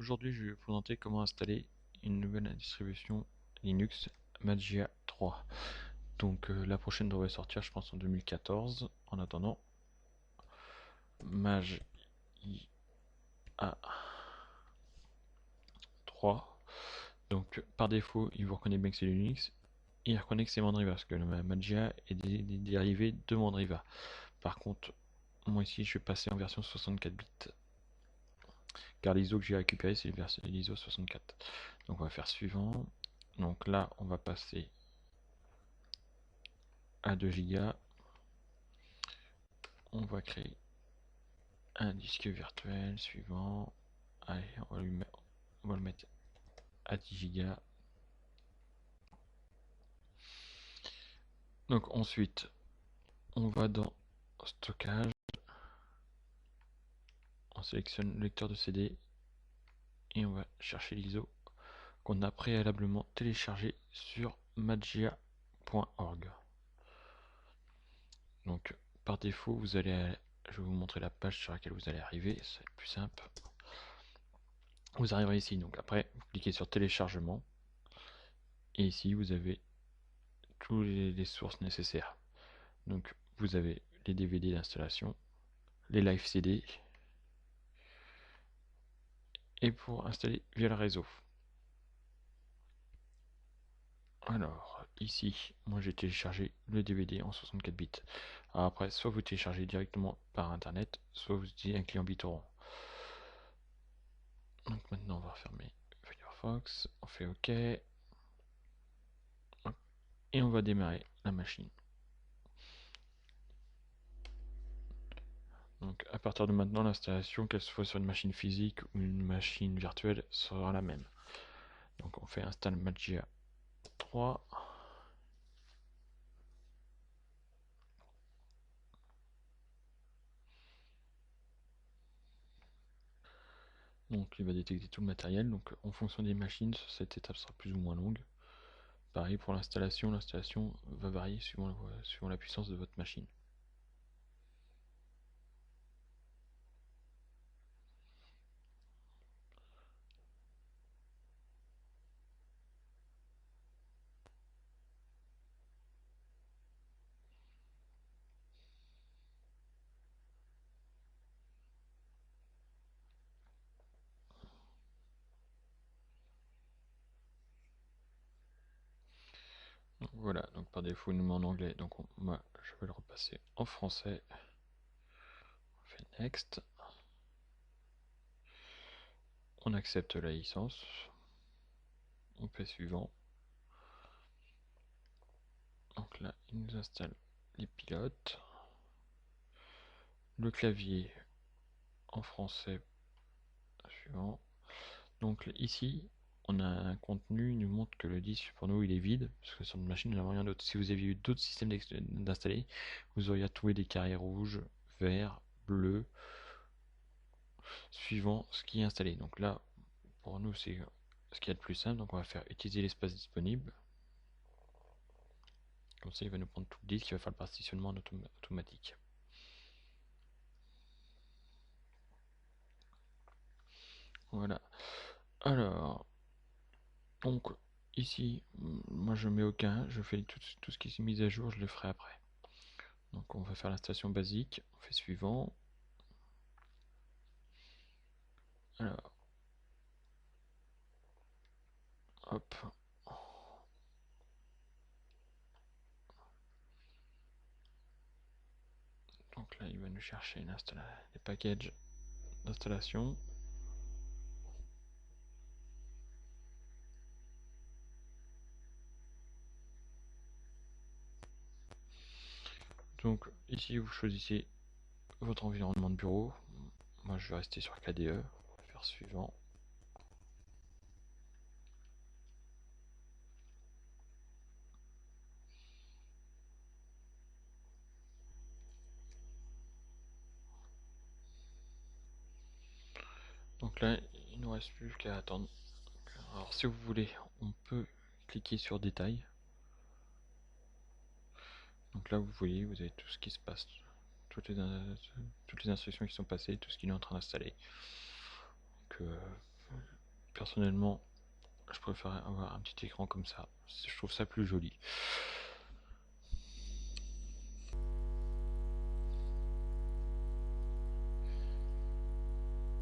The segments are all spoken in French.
Aujourd'hui, je vais vous présenter comment installer une nouvelle distribution Linux Magia 3. Donc la prochaine devrait sortir, je pense, en 2014. En attendant, Magia 3. Donc par défaut, il vous reconnaît bien que c'est Linux. Il reconnaît que c'est Mandriva, parce que le Magia est dérivé de Mandriva. Par contre, moi ici, je vais passer en version 64 bits. Car l'ISO que j'ai récupéré, c'est l'ISO 64. Donc on va faire suivant. Donc là, on va passer à 2 Go. On va créer un disque virtuel suivant. Allez, on va le mettre à 10 Go. Donc ensuite, on va dans stockage. On sélectionne le lecteur de CD et on va chercher l'ISO qu'on a préalablement téléchargé sur magia.org. Donc par défaut, je vais vous montrer la page sur laquelle vous allez arriver, c'est plus simple. Vous arriverez ici, donc après vous cliquez sur téléchargement et ici vous avez toutes les sources nécessaires. Donc vous avez les DVD d'installation, les live CD et pour installer via le réseau. Alors ici, moi j'ai téléchargé le DVD en 64 bits. Alors après, soit vous téléchargez directement par internet, soit vous utilisez un client BitTorrent. Donc maintenant on va refermer Firefox, on fait OK et on va démarrer la machine. Donc à partir de maintenant, l'installation, qu'elle soit sur une machine physique ou une machine virtuelle, sera la même. Donc on fait install Magia 3. Donc il va détecter tout le matériel. Donc en fonction des machines, cette étape sera plus ou moins longue. Pareil pour l'installation, l'installation va varier suivant la puissance de votre machine. Donc, voilà, donc par défaut il nous met en anglais, donc moi je vais le repasser en français. On fait next. On accepte la licence. On fait suivant. Donc là, il nous installe les pilotes. Le clavier en français suivant. Donc ici, on a un contenu, il nous montre que le disque pour nous il est vide, parce que sur une machine, il n'y a rien d'autre. Si vous aviez eu d'autres systèmes d'installer, vous auriez trouvé des carrés rouges, verts, bleus, suivant ce qui est installé. Donc là, pour nous, c'est ce qu'il y a de plus simple. Donc on va faire utiliser l'espace disponible. Comme ça, il va nous prendre tout le disque, il va faire le partitionnement automatique. Voilà. Alors, donc ici, moi je mets aucun, je fais tout ce qui est mis à jour, je le ferai après. Donc on va faire l'installation basique, on fait suivant. Alors, hop. Donc là, il va nous chercher les packages d'installation. Donc ici, vous choisissez votre environnement de bureau. Moi, je vais rester sur KDE. On va faire suivant. Donc là, il ne nous reste plus qu'à attendre. Alors si vous voulez, on peut cliquer sur détail. Donc là, vous voyez, vous avez tout ce qui se passe, toutes les instructions qui sont passées, tout ce qu'il est en train d'installer. Donc, personnellement, je préfère avoir un petit écran comme ça. Je trouve ça plus joli.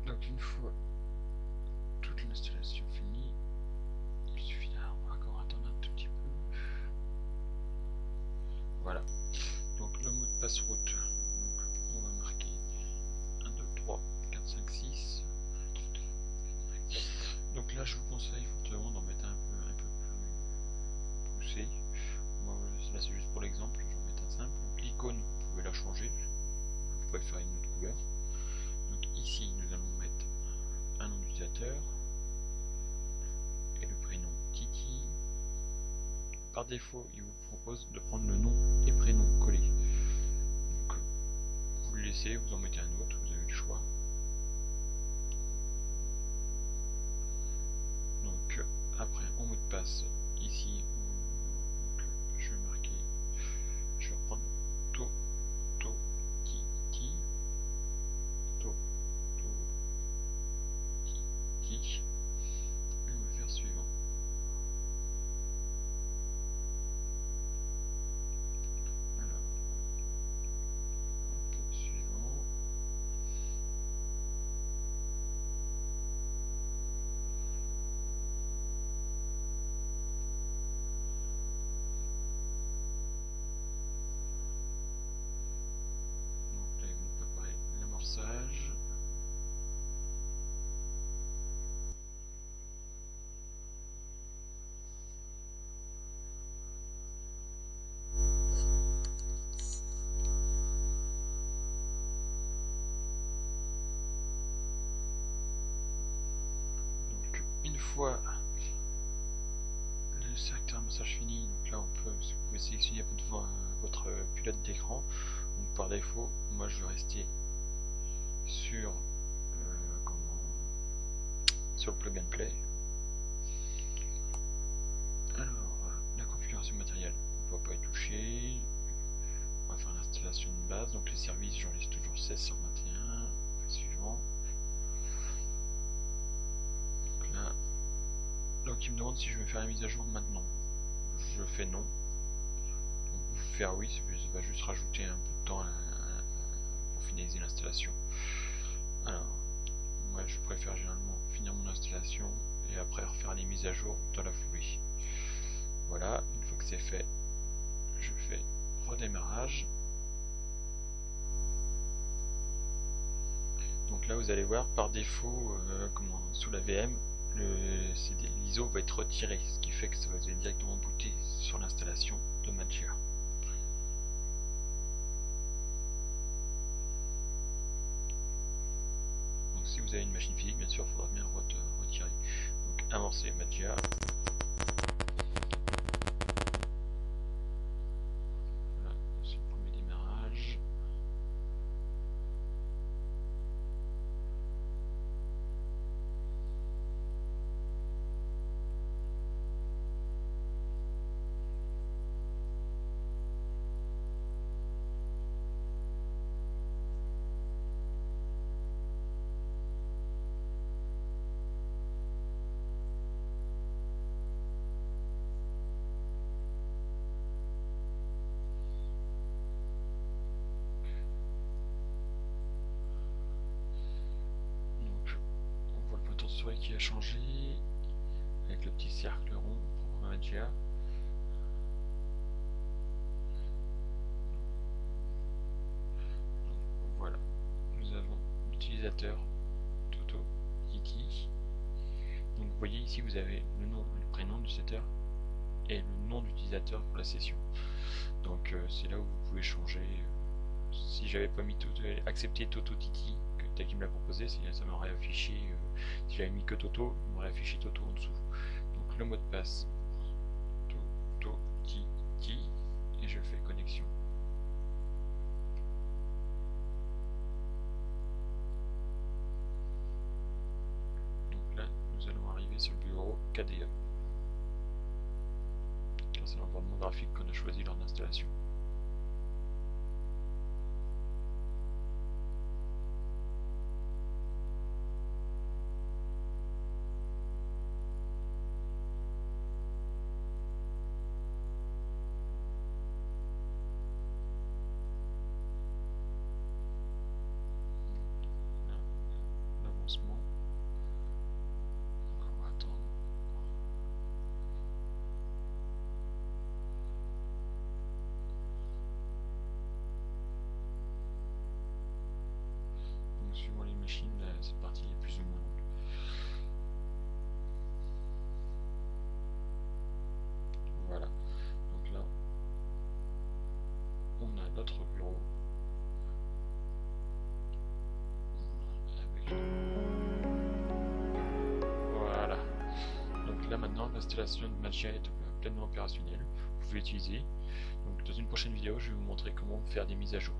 Donc une fois toute l'installation finie, il suffit encore attendre un tout petit peu. Voilà. Donc le mot de passe route. Donc on va marquer 1, 2, 3, 4, 5, 6. Donc là je vous conseille fortement d'en mettre un peu plus poussé. Moi là c'est juste pour l'exemple, je vais en mettre un simple. Donc l'icône, vous pouvez la changer. Vous pouvez faire une autre couleur. Donc ici nous allons mettre un nom d'utilisateur et le prénom Titi. Par défaut, il vous propose de prendre le nom et prénom collés. Donc, vous le laissez, vous en mettez un autre, vous avez le choix. Donc après, en mot de passe, ici, donc, je vais marquer, je vais reprendre Titi, Titi, et on va faire suivant. Alors, suivant. Donc là, il va nous préparer l'amorçage. Donc une fois le secteur amorçage fini, donc là vous pouvez sélectionner votre pilote d'écran. Donc par défaut, moi je vais rester sur sur le plug and play. Alors la configuration matérielle, on ne va pas y toucher. On va faire l'installation de base, donc les services j'en laisse toujours 16 sur 21. Suivant. Donc là, donc il me demande si je vais faire la mise à jour maintenant. Je fais non. Donc faire oui, ça va juste rajouter un peu de temps pour finaliser l'installation. Alors, moi je préfère généralement finir mon installation et après refaire les mises à jour dans la foulée. Voilà, une fois que c'est fait, je fais redémarrage. Donc là vous allez voir par défaut, sous la VM, l'ISO va être retiré, ce qui fait que ça va vous aller directement booter sur l'installation de Magia. Donc si vous avez une machine physique, bien sûr, il faudra bien retirer. Donc amorcer Magia. Voilà, c'est le premier démarrage. Qui a changé avec le petit cercle rond pour Magia. Voilà, nous avons l'utilisateur Toto Titi. Donc vous voyez ici vous avez le nom et le prénom du utilisateur et le nom d'utilisateur pour la session. Donc c'est là où vous pouvez changer. Si j'avais pas mis accepté Toto Titi tel qu'il me l'a proposé, ça m'aurait affiché, si j'avais mis que Toto, il m'aurait affiché Toto en dessous. Donc le mot de passe, Toto Titi, et je fais connexion. Donc là, nous allons arriver sur le bureau KDE. Car c'est l'environnement graphique qu'on a choisi lors de l'installation. notre bureau. Voilà. Donc là maintenant, l'installation de Magia est pleinement opérationnelle. Vous pouvez l'utiliser. Donc dans une prochaine vidéo, je vais vous montrer comment faire des mises à jour.